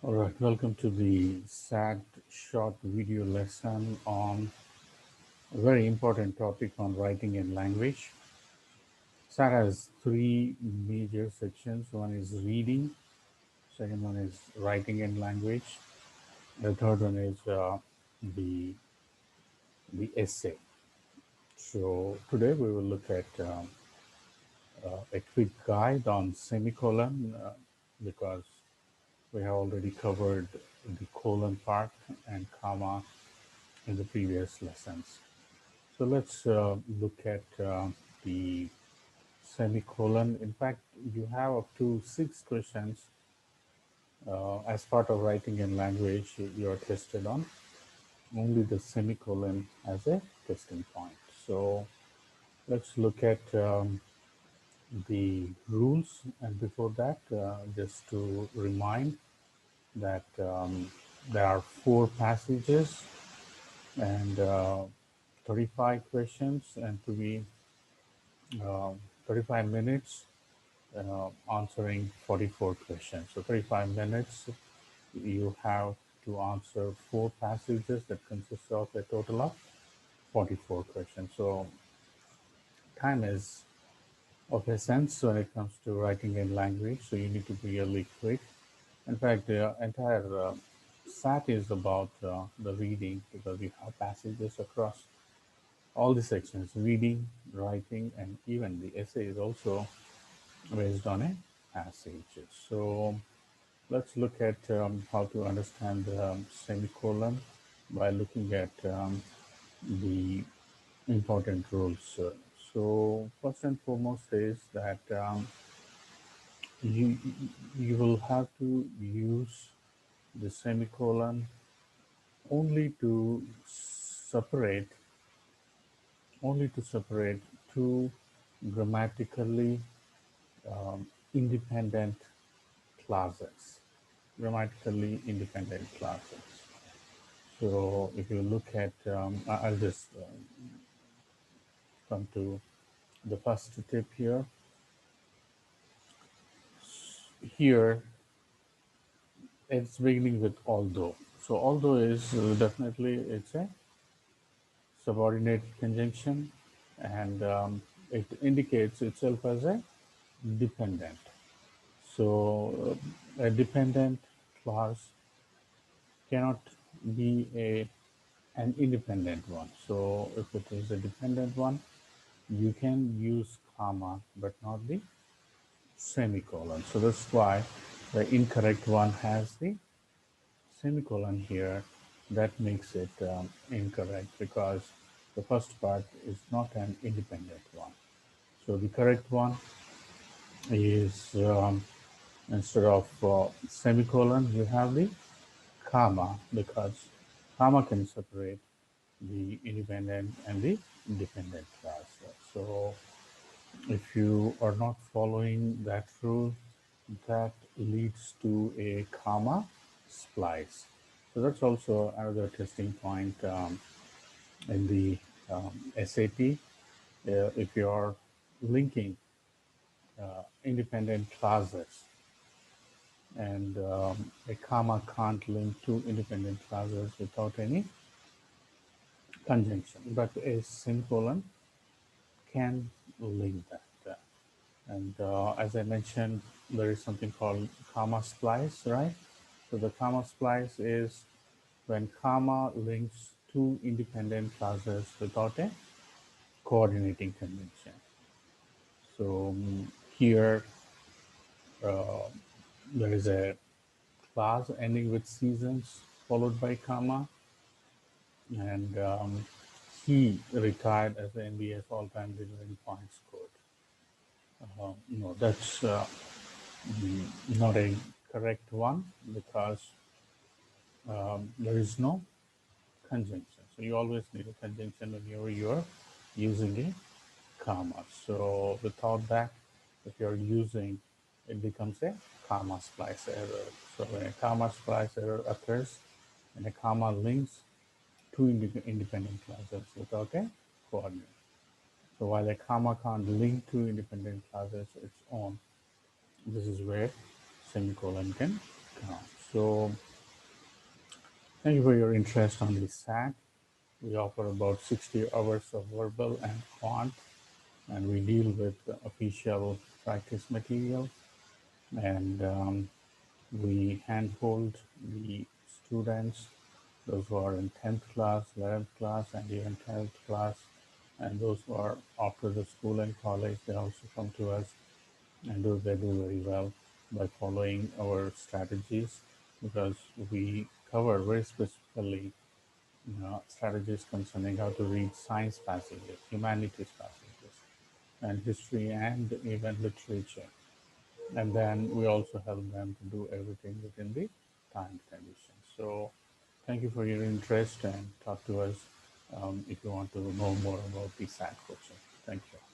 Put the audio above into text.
All right, welcome to the SAT short video lesson on a very important topic on writing and language. SAT has three major sections. One is reading, second one is writing and language, the third one is the the essay. So today we will look at a quick guide on semicolon because we have already covered the colon part and comma in the previous lessons. So let's look at the semicolon. In fact, you have up to 6 questions as part of writing and language you are tested on. Only the semicolon as a testing point. So let's look at the rules. And before that, just to remind that there are 4 passages and 35 questions, and to be uh, 35 minutes answering 44 questions. So 35 minutes, you have to answer 4 passages that consist of a total of 44 questions. So time is of essence when it comes to writing in language. So you need to be really quick. In fact, the entire SAT is about the reading because you have passages across all the sections, reading, writing, and even the essay is also based on a passage. So let's look at how to understand semicolon by looking at the important rules. So first and foremost is that you you will have to use the semicolon only to separate two grammatically independent classes. Grammatically independent classes. So if you look at, I'll just come to the first tip here. Here, it's beginning with although. So although is definitely it's a subordinate conjunction, and it indicates itself as a dependent. So a dependent clause cannot be an independent one. So if it is a dependent one, you can use comma, but not the semicolon. So that's why the incorrect one has the semicolon here. That makes it incorrect because the first part is not an independent one. So the correct one is instead of semicolon, you have the comma because comma can separate the independent and the dependent class. So if you are not following that rule, that leads to a comma splice. So that's also another testing point in the SAT. If you are linking independent classes and a comma can't link two independent classes without any conjunction, but a semicolon can link that. And as I mentioned, there is something called comma splice, right? So the comma splice is when comma links two independent classes without a coordinating convention. So here uh, there is a class ending with seasons followed by comma, and he retired as the NBA's all-time delivering points scored. No, that's not a correct one because there is no conjunction. So you always need a conjunction whenever you're using a comma. So without that, if you're using, it becomes a comma splice error. So when a comma splice error occurs and a comma links two independent classes without a coordinate. So while a comma can't link two independent classes its own, this is where semicolon can come. So thank you for your interest on the SAT. We offer about 60 hours of verbal and quant, and we deal with official practice material, and we handhold the students, those who are in 10th class, 11th class, and even 12th class, and those who are after the school and college, they also come to us and they do very well by following our strategies because we cover very specifically strategies concerning how to read science passages, humanities passages, and history and even literature. And then we also help them to do everything within the time conditions. So thank you for your interest and talk to us if you want to know more about the SAT coaching. Thank you.